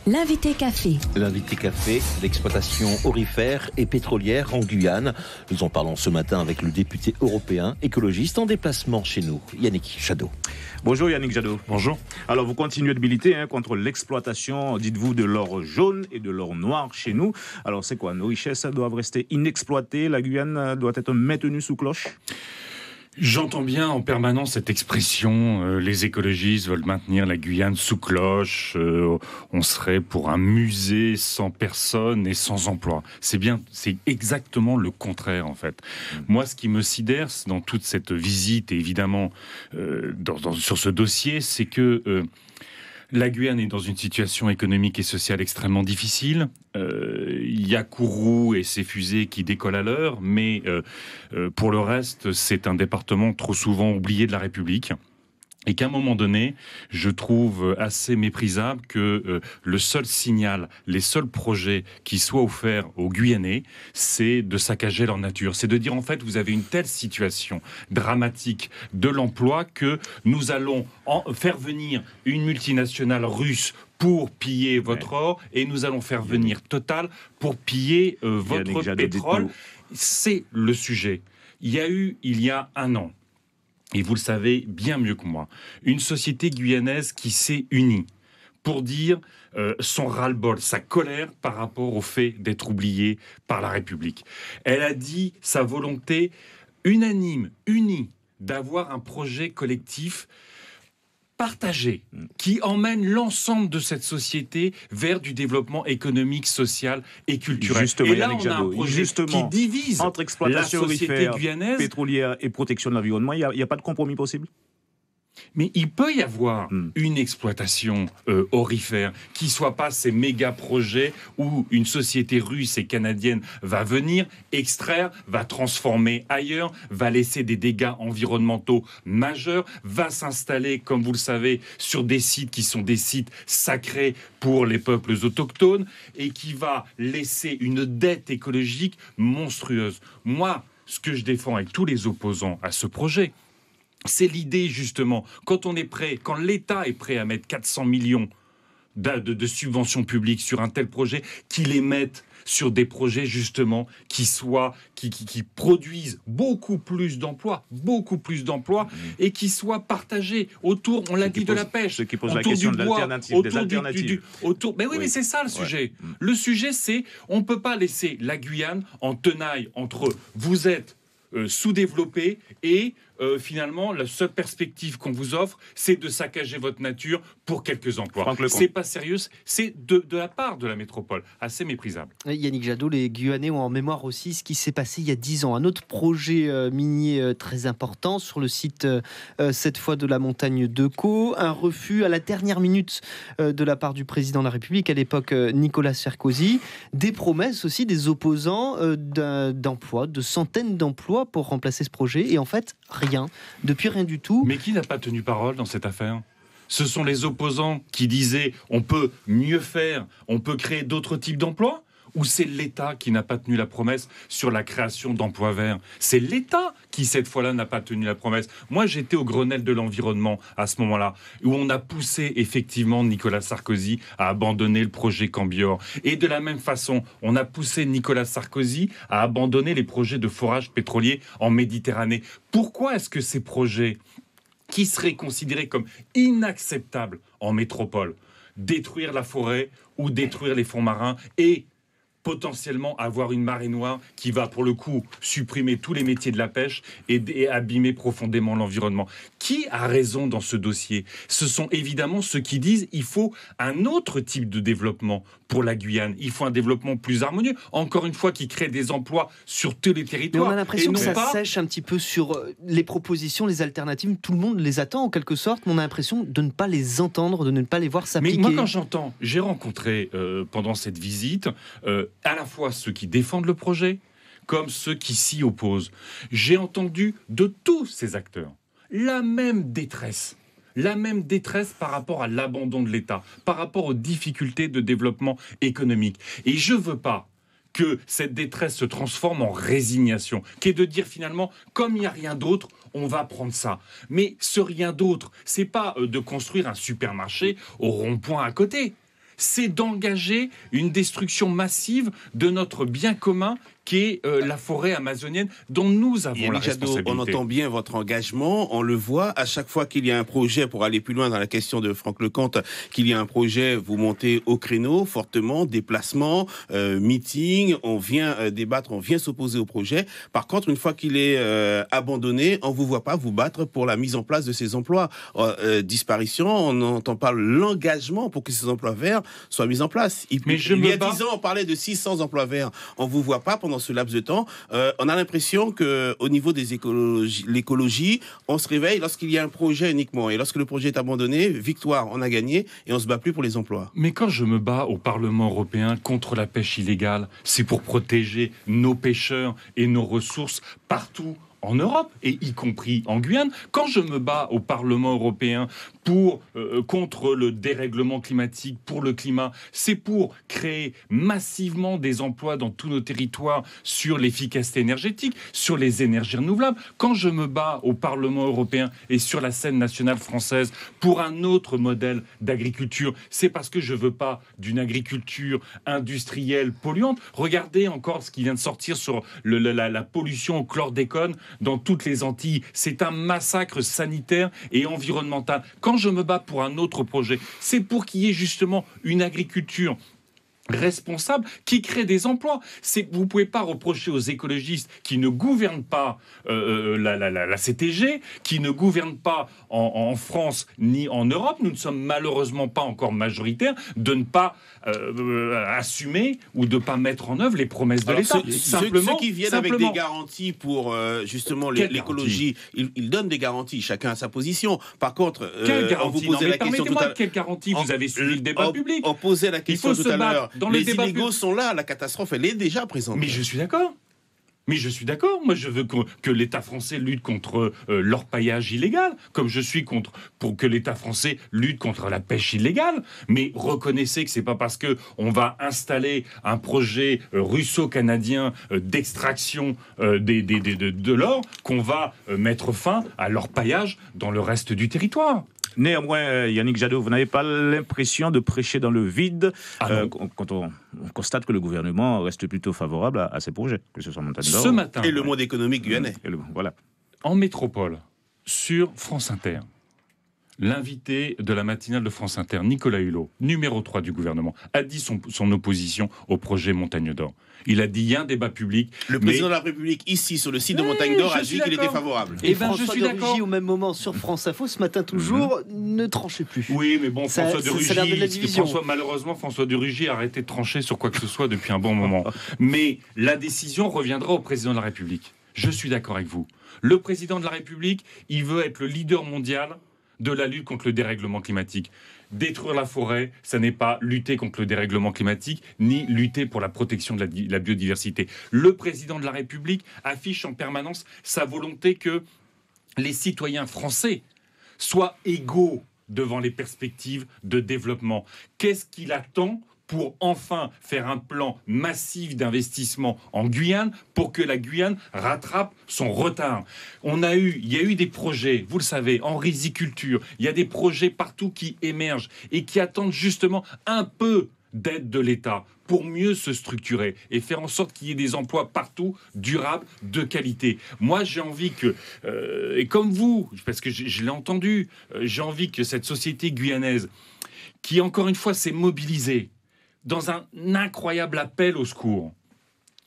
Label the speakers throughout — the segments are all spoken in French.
Speaker 1: L'invité café.
Speaker 2: L'invité café, l'exploitation aurifère et pétrolière en Guyane. Nous en parlons ce matin avec le député européen écologiste en déplacement chez nous, Yannick Jadot.
Speaker 3: Bonjour Yannick Jadot.
Speaker 4: Bonjour.
Speaker 3: Alors vous continuez de militer contre l'exploitation, dites-vous, de l'or jaune et de l'or noir chez nous. Alors c'est quoi? Nos richesses doivent rester inexploitées, la Guyane doit être maintenue sous cloche?
Speaker 4: J'entends bien en permanence cette expression, les écologistes veulent maintenir la Guyane sous cloche, on serait pour un musée sans personne et sans emploi. C'est exactement le contraire en fait. Moi, ce qui me sidère dans toute cette visite et évidemment sur ce dossier, c'est que la Guyane est dans une situation économique et sociale extrêmement difficile. Il y a Kourou et ses fusées qui décollent à l'heure, mais pour le reste, c'est un département trop souvent oublié de la République. Et qu'à un moment donné, je trouve assez méprisable que le seul signal, les seuls projets qui soient offerts aux Guyanais, c'est de saccager leur nature. C'est de dire, en fait, vous avez une telle situation dramatique de l'emploi que nous allons faire venir une multinationale russe pour piller votre or, et nous allons faire venir Total pour piller votre pétrole. C'est le sujet. Il y a un an, et vous le savez bien mieux que moi, une société guyanaise qui s'est unie pour dire son ras-le-bol, sa colère par rapport au fait d'être oubliée par la République. Elle a dit sa volonté unanime, unie, d'avoir un projet collectif partagé, qui emmène l'ensemble de cette société vers du développement économique, social et culturel.
Speaker 3: Justement,
Speaker 4: et là,
Speaker 3: Yannick
Speaker 4: on a un projet qui divise
Speaker 3: entre exploitation
Speaker 4: la société guyanaise,
Speaker 3: pétrolière et protection de l'environnement. Il n'y a pas de compromis possible?
Speaker 4: Mais il peut y avoir une exploitation aurifère qui soit pas ces méga projets où une société russe et canadienne va venir extraire, va transformer ailleurs, va laisser des dégâts environnementaux majeurs, va s'installer, comme vous le savez, sur des sites qui sont des sites sacrés pour les peuples autochtones et qui va laisser une dette écologique monstrueuse. Moi, ce que je défends avec tous les opposants à ce projet, c'est l'idée, justement, quand l'État est prêt à mettre 400 millions de subventions publiques sur un tel projet, qu'il les mette sur des projets, justement, qui produisent beaucoup plus d'emplois, et qui soient partagés autour, on l'a dit, de la pêche.
Speaker 3: Ce qui pose la question de l'alternative, des alternatives.
Speaker 4: Mais oui, mais c'est ça le sujet. Ouais. Le sujet, c'est, on ne peut pas laisser la Guyane en tenaille entre vous êtes sous-développé et finalement la seule perspective qu'on vous offre, c'est de saccager votre nature pour quelques emplois. C'est pas sérieux, c'est de la part de la métropole assez méprisable.
Speaker 5: Yannick Jadot, les Guyanais ont en mémoire aussi ce qui s'est passé il y a 10 ans. Un autre projet minier très important sur le site, cette fois de la montagne de Caux. Un refus à la dernière minute de la part du président de la République, à l'époque Nicolas Sarkozy. Des promesses aussi des opposants d'emplois, de centaines d'emplois pour remplacer ce projet. Et en fait, rien. Depuis, rien du tout.
Speaker 4: Mais qui n'a pas tenu parole dans cette affaire ? Ce sont les opposants qui disaient on peut mieux faire, on peut créer d'autres types d'emplois ? Ou c'est l'État qui n'a pas tenu la promesse sur la création d'emplois verts? C'est l'État qui, cette fois-là, n'a pas tenu la promesse. Moi, j'étais au Grenelle de l'environnement à ce moment-là, où on a poussé effectivement Nicolas Sarkozy à abandonner le projet Cambior. Et de la même façon, on a poussé Nicolas Sarkozy à abandonner les projets de forage pétrolier en Méditerranée. Pourquoi est-ce que ces projets, qui seraient considérés comme inacceptables en métropole, détruire la forêt ou détruire les fonds marins et potentiellement avoir une marée noire qui va pour le coup supprimer tous les métiers de la pêche et abîmer profondément l'environnement. Qui a raison dans ce dossier? Ce sont évidemment ceux qui disent il faut un autre type de développement pour la Guyane. Il faut un développement plus harmonieux. Encore une fois, qui crée des emplois sur tous les territoires.
Speaker 5: Mais on a l'impression que ça sèche un petit peu sur les propositions, les alternatives. Tout le monde les attend en quelque sorte, mais on a l'impression de ne pas les entendre, de ne pas les voir s'appliquer.
Speaker 4: Mais moi, quand j'entends, j'ai rencontré pendant cette visite à la fois ceux qui défendent le projet, comme ceux qui s'y opposent. J'ai entendu de tous ces acteurs la même détresse par rapport à l'abandon de l'État, par rapport aux difficultés de développement économique. Et je veux pas que cette détresse se transforme en résignation, qui est de dire finalement, comme il n'y a rien d'autre, on va prendre ça. Mais ce rien d'autre, c'est pas de construire un supermarché au rond-point à côté. c'est d'engager une destruction massive de notre bien commun qui est la forêt amazonienne dont nous avons la responsabilité.
Speaker 1: On entend bien votre engagement, on le voit à chaque fois qu'il y a un projet, pour aller plus loin dans la question de Franck Lecomte, qu'il y a un projet, vous montez au créneau fortement, déplacement, meeting, on vient débattre, on vient s'opposer au projet. Par contre, une fois qu'il est abandonné, on vous voit pas vous battre pour la mise en place de ces emplois. Disparition, on entend pas l'engagement pour que ces emplois verts soient mis en place. Il y a 10 ans, on parlait de 600 emplois verts. On vous voit pas pendant ce laps de temps. On a l'impression que au niveau des l'écologie, on se réveille lorsqu'il y a un projet uniquement. Et lorsque le projet est abandonné, victoire, on a gagné et on se bat plus pour les emplois.
Speaker 4: Mais quand je me bats au Parlement européen contre la pêche illégale, c'est pour protéger nos pêcheurs et nos ressources partout en Europe, et y compris en Guyane. Quand je me bats au Parlement européen contre le dérèglement climatique, pour le climat, c'est pour créer massivement des emplois dans tous nos territoires sur l'efficacité énergétique, sur les énergies renouvelables. Quand je me bats au Parlement européen et sur la scène nationale française pour un autre modèle d'agriculture, c'est parce que je veux pas d'une agriculture industrielle polluante. Regardez encore ce qui vient de sortir sur la pollution au chlordécone dans toutes les Antilles. C'est un massacre sanitaire et environnemental. Quand je me bats pour un autre projet, c'est pour qu'il y ait justement une agriculture responsable qui crée des emplois. Vous ne pouvez pas reprocher aux écologistes qui ne gouvernent pas la CTG, qui ne gouvernent pas en France ni en Europe, nous ne sommes malheureusement pas encore majoritaires, de ne pas assumer ou de ne pas mettre en œuvre les promesses de l'État.
Speaker 1: Ceux qui viennent avec des garanties pour justement l'écologie, ils donnent des garanties, chacun a sa position. Par contre, on vous posait la question tout à l'heure.
Speaker 4: Quelle garantie vous avez suivi le débat public?
Speaker 1: On posait la question tout à l'heure. Les illégaux sont là, la catastrophe, elle est déjà présente.
Speaker 4: Mais je suis d'accord. Moi, je veux que l'État français lutte contre l'orpaillage illégal, comme je suis pour que l'État français lutte contre la pêche illégale. Mais reconnaissez que c'est pas parce que on va installer un projet russo-canadien d'extraction de l'or qu'on va mettre fin à l'orpaillage dans le reste du territoire.
Speaker 3: Néanmoins, Yannick Jadot, vous n'avez pas l'impression de prêcher dans le vide quand on constate que le gouvernement reste plutôt favorable à ces projets, que ce soit Montagne d'Or
Speaker 4: ce matin,
Speaker 1: et le monde économique guyanais.
Speaker 3: Voilà.
Speaker 4: En métropole, sur France Inter, l'invité de la matinale de France Inter, Nicolas Hulot, numéro 3 du gouvernement, a dit son opposition au projet Montagne d'Or. Il a dit il y a un débat public.
Speaker 1: Le président de la République, ici, sur le site de Montagne d'Or, a dit qu'il était favorable.
Speaker 5: Et François de Rugy, au même moment, sur France Info, ce matin toujours, ne tranchez plus.
Speaker 4: Oui, mais bon, François de Rugy a arrêté de trancher sur quoi que ce soit depuis un bon moment. Mais la décision reviendra au président de la République. Je suis d'accord avec vous. Le président de la République, il veut être le leader mondial de la lutte contre le dérèglement climatique. Détruire la forêt, ça n'est pas lutter contre le dérèglement climatique, ni lutter pour la protection de la biodiversité. Le président de la République affiche en permanence sa volonté que les citoyens français soient égaux devant les perspectives de développement. Qu'est-ce qu'il attend pour enfin faire un plan massif d'investissement en Guyane pour que la Guyane rattrape son retard? Il y a eu des projets, vous le savez, en riziculture, il y a des projets partout qui émergent et qui attendent justement un peu d'aide de l'État pour mieux se structurer et faire en sorte qu'il y ait des emplois partout, durables, de qualité. Moi, j'ai envie que, et comme vous, parce que je l'ai entendu, j'ai envie que cette société guyanaise, qui encore une fois s'est mobilisée, dans un incroyable appel au secours,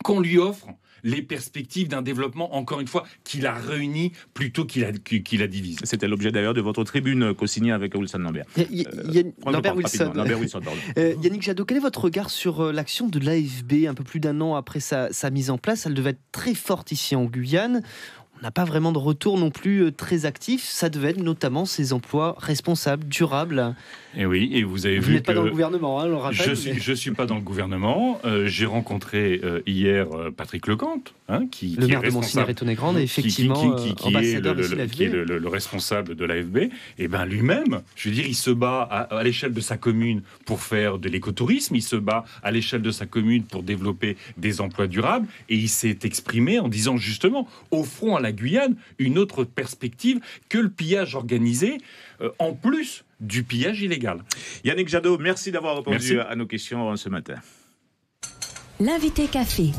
Speaker 4: qu'on lui offre les perspectives d'un développement, encore une fois, qui la réunit plutôt qu'il la divise.
Speaker 3: C'était l'objet d'ailleurs de votre tribune co-signée avec Wilson Lambert.
Speaker 5: Lambert Wilson, Yannick Jadot, quel est votre regard sur l'action de l'AFB un peu plus d'un an après sa mise en place? Elle devait être très forte ici en Guyane. On n'a pas vraiment de retour non plus très actif. Ça devait être notamment ces emplois responsables, durables.
Speaker 4: Et oui, et vous avez vu que...
Speaker 5: Vous n'êtes pas dans le gouvernement, hein, on le rappelle.
Speaker 4: Je suis pas dans le gouvernement. J'ai rencontré hier Patrick Lecomte, qui
Speaker 5: le maire
Speaker 4: est
Speaker 5: de Monsigny-Retonnet-Grande, et effectivement ambassadeur de l'AFB.
Speaker 4: Qui est le responsable de l'AFB. Et bien lui-même, je veux dire, il se bat à l'échelle de sa commune pour faire de l'écotourisme, il se bat à l'échelle de sa commune pour développer des emplois durables, et il s'est exprimé en disant justement, au front à la la Guyane une autre perspective que le pillage organisé, en plus du pillage illégal.
Speaker 3: Yannick Jadot, merci d'avoir répondu à nos questions ce matin.
Speaker 6: L'invité café,